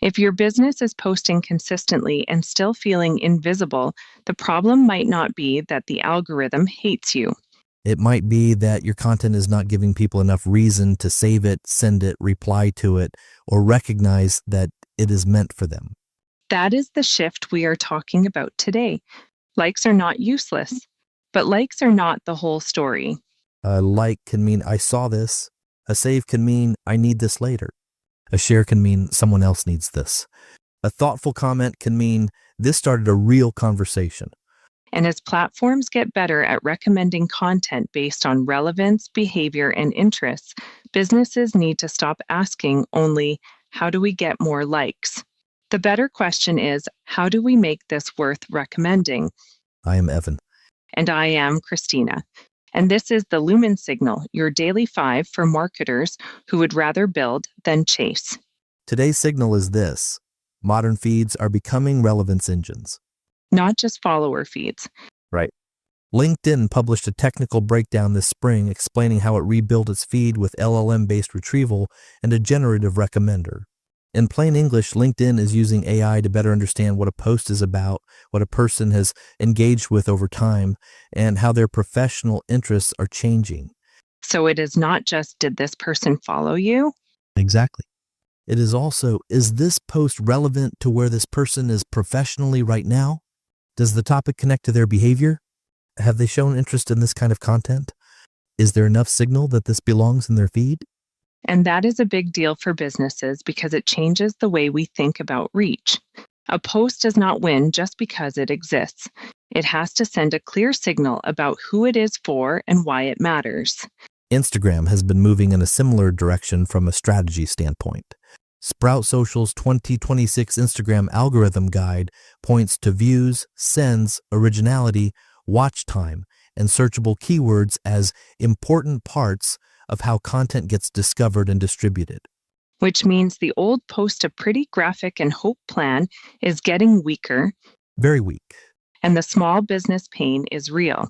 If your business is posting consistently and still feeling invisible, the problem might not be that the algorithm hates you. It might be that your content is not giving people enough reason to save it, send it, reply to it, or recognize that it is meant for them. That is the shift we are talking about today. Likes are not useless, but likes are not the whole story. A like can mean I saw this. A save can mean I need this later. A share can mean someone else needs this. A thoughtful comment can mean this started a real conversation. And as platforms get better at recommending content based on relevance, behavior, and interests, businesses need to stop asking only, how do we get more likes? The better question is, how do we make this worth recommending? I am Evan. And I am Kristina. And this is the Lumin Signal, your daily 5 for marketers who would rather build than chase. Today's signal is this: modern feeds are becoming relevance engines. Not just follower feeds. Right. LinkedIn published a technical breakdown this spring explaining how it rebuilt its feed with LLM-based retrieval and a generative recommender. In plain English, LinkedIn is using AI to better understand what a post is about, what a person has engaged with over time, and how their professional interests are changing. So it is not just, did this person follow you? Exactly. It is also, is this post relevant to where this person is professionally right now? Does the topic connect to their behavior? Have they shown interest in this kind of content? Is there enough signal that this belongs in their feed? And that is a big deal for businesses because it changes the way we think about reach. A post does not win just because it exists. It has to send a clear signal about who it is for and why it matters. Instagram has been moving in a similar direction from a strategy standpoint. Sprout Social's 2026 Instagram algorithm guide points to views, sends, originality, watch time, and searchable keywords as important parts of how content gets discovered and distributed. Which means the old post a pretty graphic and hope plan is getting weaker. Very weak. And the small business pain is real.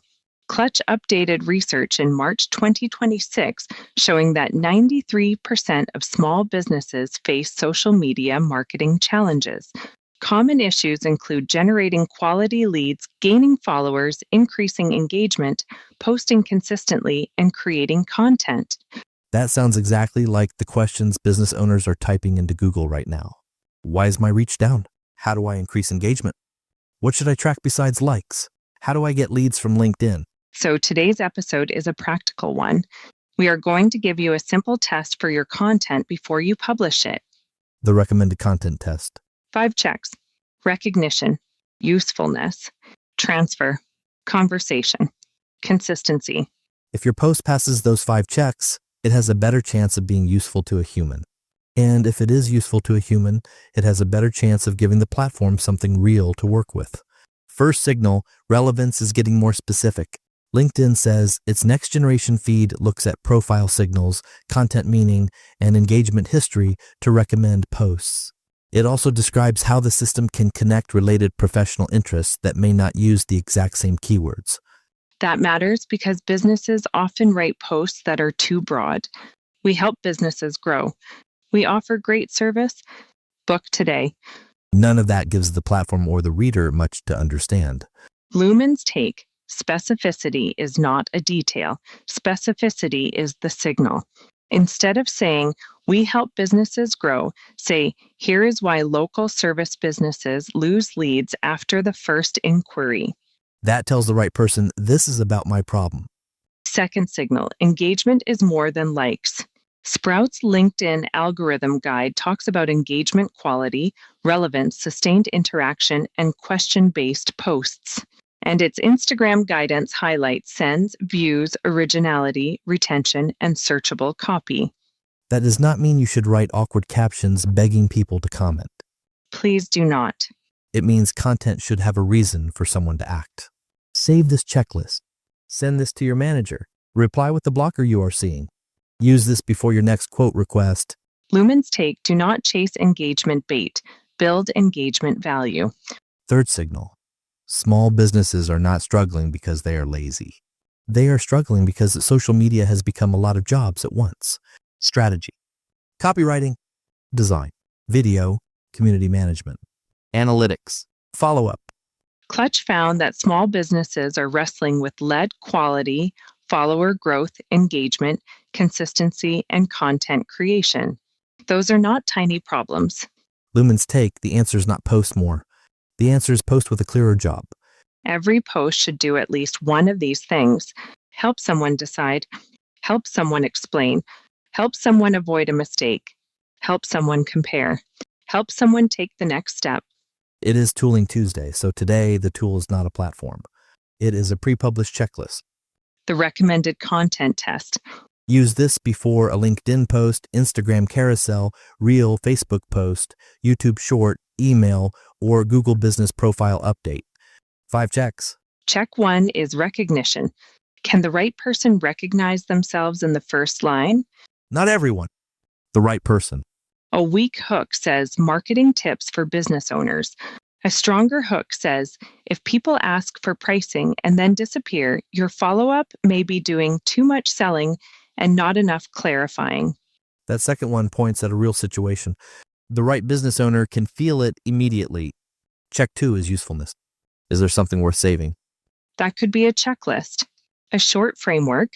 Clutch updated research in March 2026 showing that 93% of small businesses face social media marketing challenges. Common issues include generating quality leads, gaining followers, increasing engagement, posting consistently, and creating content. That sounds exactly like the questions business owners are typing into Google right now. Why is my reach down? How do I increase engagement? What should I track besides likes? How do I get leads from LinkedIn? So today's episode is a practical one. We are going to give you a simple test for your content before you publish it. The recommended content test. 5 checks: recognition, usefulness, transfer, conversation, consistency. If your post passes those 5 checks, it has a better chance of being useful to a human. And if it is useful to a human, it has a better chance of giving the platform something real to work with. First signal, relevance is getting more specific. LinkedIn says its next generation feed looks at profile signals, content meaning, and engagement history to recommend posts. It also describes how the system can connect related professional interests that may not use the exact same keywords. That matters because businesses often write posts that are too broad. We help businesses grow. We offer great service. Book today. None of that gives the platform or the reader much to understand. Lumin's take: specificity is not a detail. Specificity is the signal. Instead of saying, we help businesses grow, say, here is why local service businesses lose leads after the first inquiry. That tells the right person, this is about my problem. Second signal: engagement is more than likes. Sprout's LinkedIn algorithm guide talks about engagement quality, relevance, sustained interaction, and question-based posts. And its Instagram guidance highlights sends, views, originality, retention, and searchable copy. That does not mean you should write awkward captions begging people to comment. Please do not. It means content should have a reason for someone to act. Save this checklist. Send this to your manager. Reply with the blocker you are seeing. Use this before your next quote request. Lumin's take: do not chase engagement bait. Build engagement value. Third signal: small businesses are not struggling because they are lazy. They are struggling because social media has become a lot of jobs at once. Strategy: copywriting, design, video, community management, analytics, follow-up. Clutch found that small businesses are wrestling with lead quality, follower growth, engagement, consistency, and content creation. Those are not tiny problems. Lumin's take, the answer is not post more. The answer is post with a clearer job. Every post should do at least one of these things. Help someone decide, help someone explain, help someone avoid a mistake, help someone compare, help someone take the next step. It is Tooling Tuesday, so today the tool is not a platform. It is a pre-published checklist. The recommended content test. Use this before a LinkedIn post, Instagram carousel, Reel, Facebook post, YouTube short, email, or Google Business Profile update. 5 checks. Check 1 is recognition. Can the right person recognize themselves in the first line? Not everyone. The right person. A weak hook says marketing tips for business owners. A stronger hook says if people ask for pricing and then disappear, your follow-up may be doing too much selling and not enough clarifying. That second one points at a real situation. The right business owner can feel it immediately. Check 2 is usefulness. Is there something worth saving? That could be a checklist, a short framework,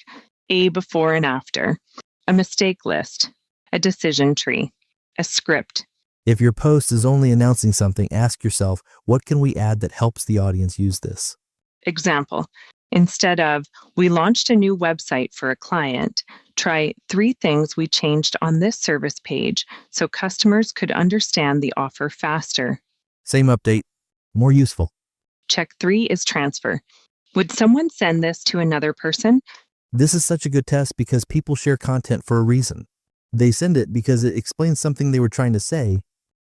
a before and after, a mistake list, a decision tree, a script. If your post is only announcing something, ask yourself, what can we add that helps the audience use this? Example, instead of, we launched a new website for a client, try 3 things we changed on this service page so customers could understand the offer faster. Same update, more useful. Check 3 is transfer. Would someone send this to another person? This is such a good test because people share content for a reason. They send it because it explains something they were trying to say.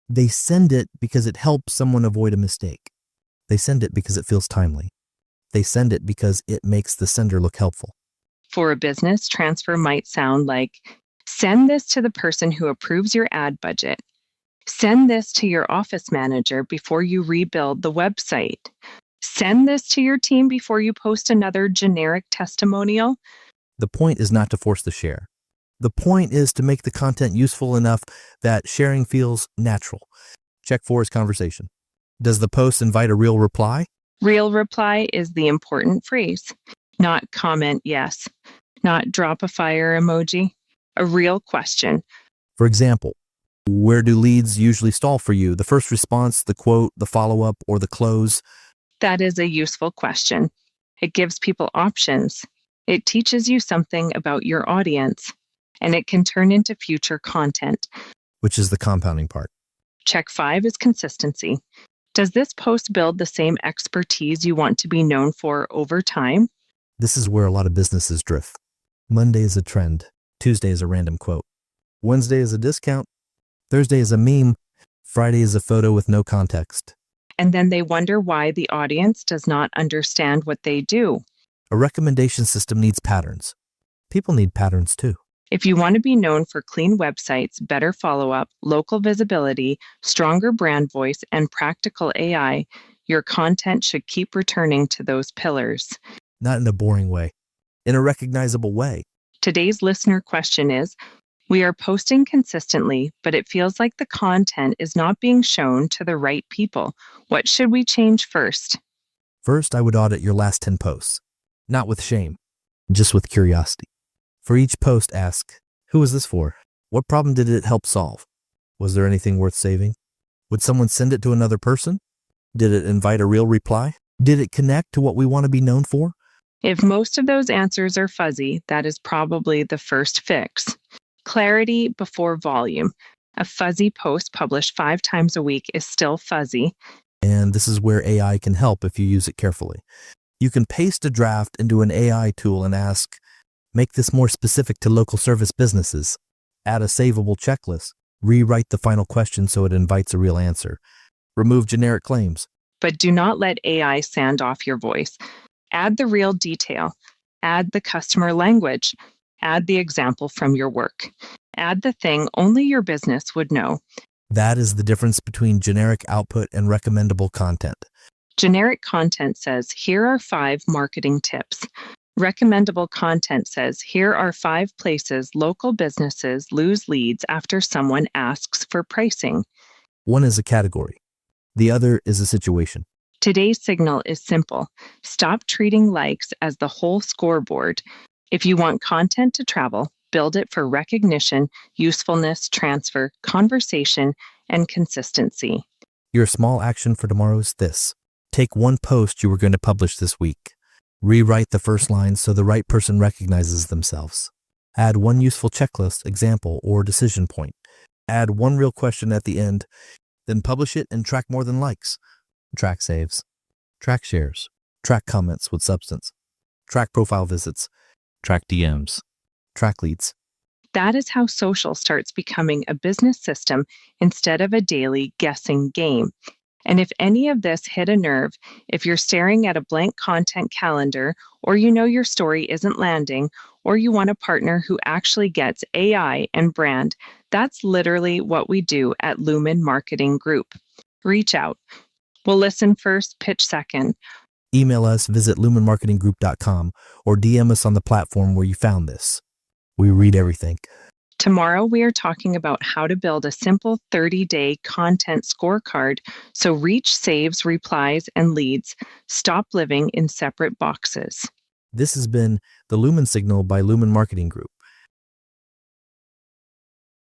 They send it because it helps someone avoid a mistake. They send it because it feels timely. They send it because it makes the sender look helpful. For a business, transfer might sound like, send this to the person who approves your ad budget. Send this to your office manager before you rebuild the website. Send this to your team before you post another generic testimonial. The point is not to force the share. The point is to make the content useful enough that sharing feels natural. Check 4 is conversation. Does the post invite a real reply? Real reply is the important phrase. Not comment yes, not drop a fire emoji. A real question. For example, where do leads usually stall for you? The first response, the quote, the follow-up, or the close? That is a useful question. It gives people options. It teaches you something about your audience, and it can turn into future content. Which is the compounding part. Check 5 is consistency. Does this post build the same expertise you want to be known for over time? This is where a lot of businesses drift. Monday is a trend. Tuesday is a random quote. Wednesday is a discount. Thursday is a meme. Friday is a photo with no context. And then they wonder why the audience does not understand what they do. A recommendation system needs patterns. People need patterns too. If you want to be known for clean websites, better follow-up, local visibility, stronger brand voice, and practical AI, your content should keep returning to those pillars. Not in a boring way, in a recognizable way. Today's listener question is, we are posting consistently, but it feels like the content is not being shown to the right people. What should we change first? First, I would audit your last 10 posts. Not with shame, just with curiosity. For each post, ask, who was this for? What problem did it help solve? Was there anything worth saving? Would someone send it to another person? Did it invite a real reply? Did it connect to what we want to be known for? If most of those answers are fuzzy, that is probably the first fix. Clarity before volume. A fuzzy post published 5 times a week is still fuzzy. And this is where AI can help if you use it carefully. You can paste a draft into an AI tool and ask, make this more specific to local service businesses. Add a savable checklist. Rewrite the final question so it invites a real answer. Remove generic claims. But do not let AI sand off your voice. Add the real detail. Add the customer language. Add the example from your work. Add the thing only your business would know. That is the difference between generic output and recommendable content. Generic content says, here are 5 marketing tips. Recommendable content says, here are 5 places local businesses lose leads after someone asks for pricing. One is a category. The other is a situation. Today's signal is simple. Stop treating likes as the whole scoreboard. If you want content to travel, build it for recognition, usefulness, transfer, conversation, and consistency. Your small action for tomorrow is this. Take one post you were going to publish this week. Rewrite the first line so the right person recognizes themselves. Add one useful checklist, example, or decision point. Add one real question at the end. Then publish it and track more than likes. Track saves. Track shares. Track comments with substance. Track profile visits. Track DMs. Track leads. That is how social starts becoming a business system instead of a daily guessing game. And if any of this hit a nerve, if you're staring at a blank content calendar, or you know your story isn't landing, or you want a partner who actually gets AI and brand, that's literally what we do at Lumin Marketing Group. Reach out. We'll listen first, pitch second. Email us, visit lumenmarketinggroup.com, or DM us on the platform where you found this. We read everything. Tomorrow, we are talking about how to build a simple 30-day content scorecard so reach, saves, replies, and leads stop living in separate boxes. This has been the Lumin Signal by Lumin Marketing Group.